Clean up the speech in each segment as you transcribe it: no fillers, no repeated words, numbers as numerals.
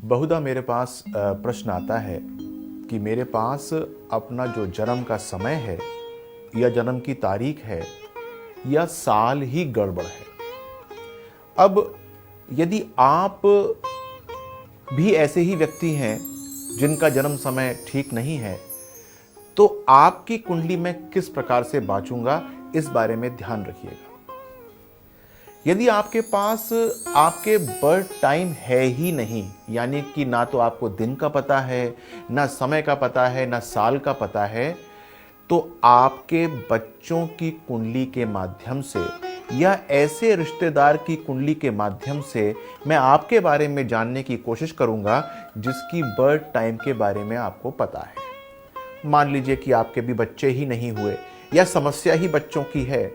बहुधा मेरे पास प्रश्न आता है कि मेरे पास अपना जो जन्म का समय है या जन्म की तारीख है या साल ही गड़बड़ है। अब यदि आप भी ऐसे ही व्यक्ति हैं जिनका जन्म समय ठीक नहीं है, तो आपकी कुंडली में किस प्रकार से बांचूंगा, इस बारे में ध्यान रखिएगा। यदि आपके पास आपके बर्थ टाइम है ही नहीं, यानी कि ना तो आपको दिन का पता है, ना समय का पता है, ना साल का पता है, तो आपके बच्चों की कुंडली के माध्यम से या ऐसे रिश्तेदार की कुंडली के माध्यम से मैं आपके बारे में जानने की कोशिश करूंगा जिसकी बर्थ टाइम के बारे में आपको पता है। मान लीजिए कि आपके भी बच्चे ही नहीं हुए या समस्या ही बच्चों की है,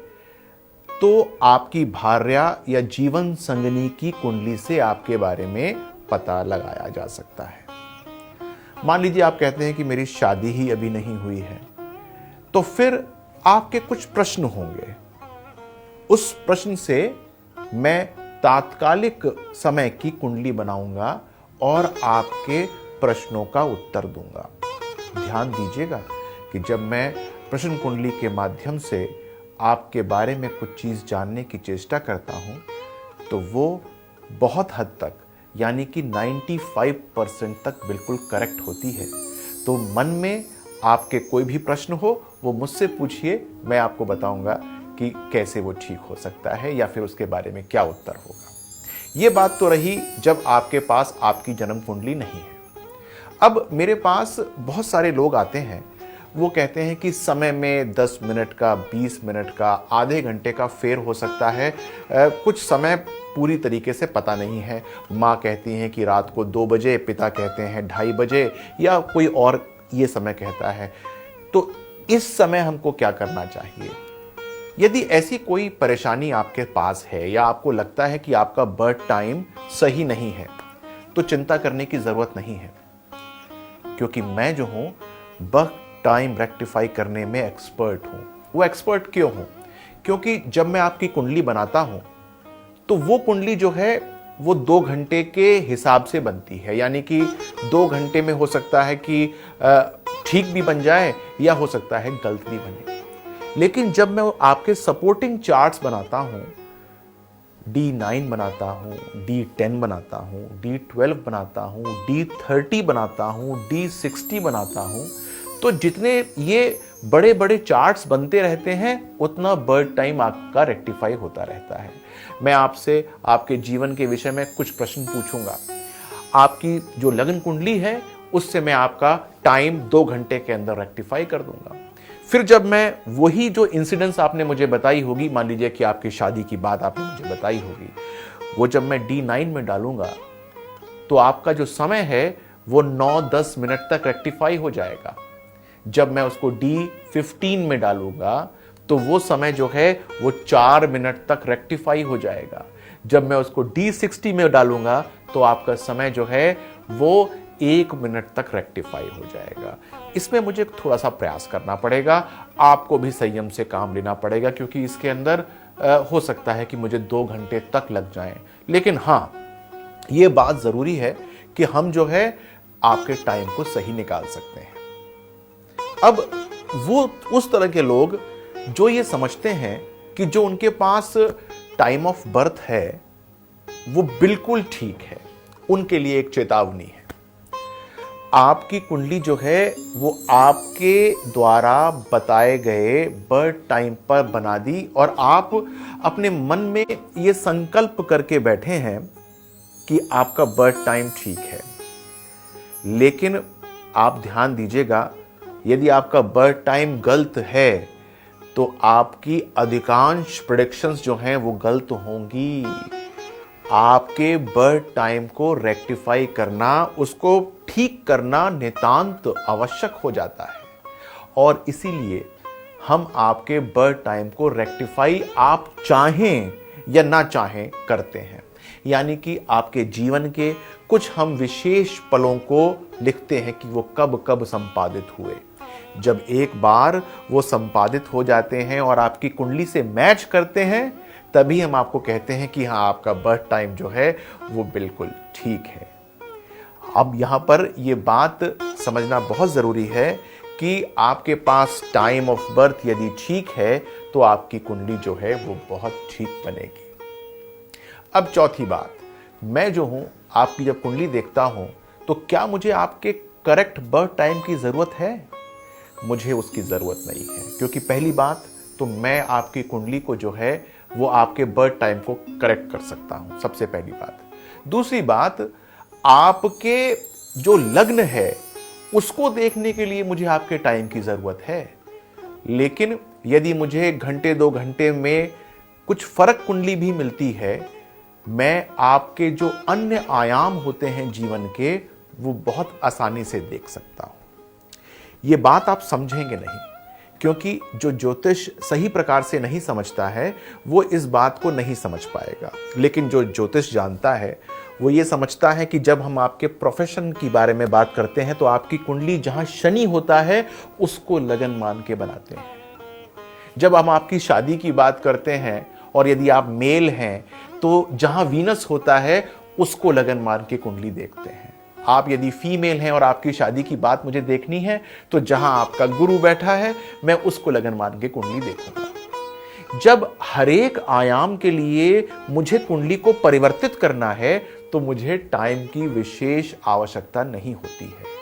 तो आपकी भार्या या जीवन संगनी की कुंडली से आपके बारे में पता लगाया जा सकता है। मान लीजिए आप कहते हैं कि मेरी शादी ही अभी नहीं हुई है, तो फिर आपके कुछ प्रश्न होंगे। उस प्रश्न से मैं तात्कालिक समय की कुंडली बनाऊंगा और आपके प्रश्नों का उत्तर दूंगा। ध्यान दीजिएगा कि जब मैं प्रश्न कुंडली के माध्यम से आपके बारे में कुछ चीज़ जानने की चेष्टा करता हूं, तो वो बहुत हद तक, यानी कि 95% तक बिल्कुल करेक्ट होती है। तो मन में आपके कोई भी प्रश्न हो, वो मुझसे पूछिए, मैं आपको बताऊंगा कि कैसे वो ठीक हो सकता है या फिर उसके बारे में क्या उत्तर होगा। ये बात तो रही जब आपके पास आपकी जन्म कुंडली नहीं है। अब मेरे पास बहुत सारे लोग आते हैं, वो कहते हैं कि समय में 10 मिनट का, 20 मिनट का, आधे घंटे का फेर हो सकता है, कुछ समय पूरी तरीके से पता नहीं है। माँ कहती हैं कि रात को 2 बजे, पिता कहते हैं 2:30 बजे, या कोई और ये समय कहता है। तो इस समय हमको क्या करना चाहिए? यदि ऐसी कोई परेशानी आपके पास है या आपको लगता है कि आपका बर्थ टाइम सही नहीं है, तो चिंता करने की जरूरत नहीं है, क्योंकि मैं जो हूं बर्थ टाइम रेक्टिफाई करने में एक्सपर्ट हूं। वो एक्सपर्ट क्यों हूं? क्योंकि जब मैं आपकी कुंडली बनाता हूं, तो वो कुंडली जो है वो 2 घंटे के हिसाब से बनती है, यानी कि 2 घंटे में हो सकता है कि ठीक भी बन जाए या हो सकता है गलत भी बने। लेकिन जब मैं आपके सपोर्टिंग चार्ट्स बनाता हूं, D9 बनाता हूं, D10 बनाता हूं, D12 बनाता हूं, D30 बनाता हूं, D60 बनाता हूं, तो जितने ये बड़े बड़े चार्ट्स बनते रहते हैं, उतना बर्थ टाइम आपका रेक्टिफाई होता रहता है। मैं आपसे आपके जीवन के विषय में कुछ प्रश्न पूछूंगा। आपकी जो लगन कुंडली है, उससे मैं आपका टाइम 2 घंटे के अंदर रेक्टिफाई कर दूंगा। फिर जब मैं वही जो इंसिडेंट्स आपने मुझे बताई होगी, मान लीजिए कि आपकी शादी की बात आपने मुझे बताई होगी, वो जब मैं D9 में डालूंगा, तो आपका जो समय है वो 9-10 मिनट तक रेक्टिफाई हो जाएगा। जब मैं उसको D15 में डालूंगा, तो वो समय जो है वो 4 मिनट तक रेक्टिफाई हो जाएगा। जब मैं उसको D60 में डालूंगा, तो आपका समय जो है वो 1 मिनट तक रेक्टिफाई हो जाएगा। इसमें मुझे थोड़ा सा प्रयास करना पड़ेगा, आपको भी संयम से काम लेना पड़ेगा, क्योंकि इसके अंदर हो सकता है कि मुझे 2 घंटे तक लग जाएं। लेकिन हाँ, ये बात जरूरी है कि हम जो है आपके टाइम को सही निकाल सकते हैं। अब वो उस तरह के लोग जो ये समझते हैं कि जो उनके पास टाइम ऑफ बर्थ है वो बिल्कुल ठीक है, उनके लिए एक चेतावनी है। आपकी कुंडली जो है वो आपके द्वारा बताए गए बर्थ टाइम पर बना दी, और आप अपने मन में ये संकल्प करके बैठे हैं कि आपका बर्थ टाइम ठीक है। लेकिन आप ध्यान दीजिएगा, यदि आपका बर्थ टाइम गलत है, तो आपकी अधिकांश प्रेडिक्शंस जो हैं वो गलत होंगी। आपके बर्थ टाइम को रेक्टिफाई करना, उसको ठीक करना नितांत आवश्यक हो जाता है, और इसीलिए हम आपके बर्थ टाइम को रेक्टिफाई, आप चाहें या ना चाहें, करते हैं। यानी कि आपके जीवन के कुछ हम विशेष पलों को लिखते हैं कि वो कब कब संपादित हुए। जब एक बार वो संपादित हो जाते हैं और आपकी कुंडली से मैच करते हैं, तभी हम आपको कहते हैं कि हाँ, आपका बर्थ टाइम जो है वो बिल्कुल ठीक है। अब यहाँ पर ये बात समझना बहुत ज़रूरी है कि आपके पास टाइम ऑफ बर्थ यदि ठीक है तो आपकी कुंडली जो है वो बहुत ठीक बनेगी। अब चौथी बात, मैं जो हूं आपकी जब कुंडली देखता हूं तो क्या मुझे आपके करेक्ट बर्थ टाइम की ज़रूरत है? मुझे उसकी ज़रूरत नहीं है, क्योंकि पहली बात तो मैं आपकी कुंडली को जो है वो आपके बर्थ टाइम को करेक्ट कर सकता हूं, सबसे पहली बात। दूसरी बात, आपके जो लग्न है उसको देखने के लिए मुझे आपके टाइम की ज़रूरत है, लेकिन यदि मुझे घंटे 2 घंटे में कुछ फर्क कुंडली भी मिलती है, मैं आपके जो अन्य आयाम होते हैं जीवन के वो बहुत आसानी से देख सकता हूं। ये बात आप समझेंगे नहीं, क्योंकि जो ज्योतिष सही प्रकार से नहीं समझता है वो इस बात को नहीं समझ पाएगा, लेकिन जो ज्योतिष जानता है वो ये समझता है कि जब हम आपके प्रोफेशन की बारे में बात करते हैं तो आपकी कुंडली जहां शनि होता है उसको लगन मान के बनाते हैं। जब हम आपकी शादी की बात करते हैं और यदि आप मेल हैं तो जहां वीनस होता है उसको लगन मान के कुंडली देखते हैं। आप यदि फीमेल हैं और आपकी शादी की बात मुझे देखनी है तो जहां आपका गुरु बैठा है मैं उसको लगन मान के कुंडली देखूंगा। जब हरेक आयाम के लिए मुझे कुंडली को परिवर्तित करना है तो मुझे टाइम की विशेष आवश्यकता नहीं होती है।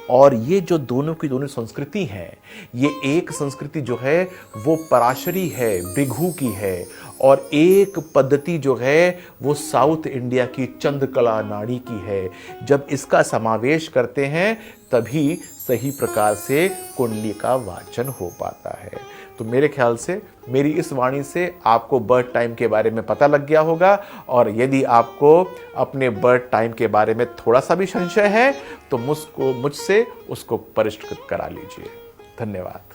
और ये जो दोनों की दोनों संस्कृति है, ये एक संस्कृति जो है वो पराशरी है, भृगु की है, और एक पद्धति जो है वो साउथ इंडिया की चंद्रकला नाड़ी की है। जब इसका समावेश करते हैं तभी सही प्रकार से कुंडली का वाचन हो पाता है। तो मेरे ख्याल से मेरी इस वाणी से आपको बर्थ टाइम के बारे में पता लग गया होगा, और यदि आपको अपने बर्थ टाइम के बारे में थोड़ा सा भी संशय है तो मुझसे उसको परिष्कृत करा लीजिए। धन्यवाद।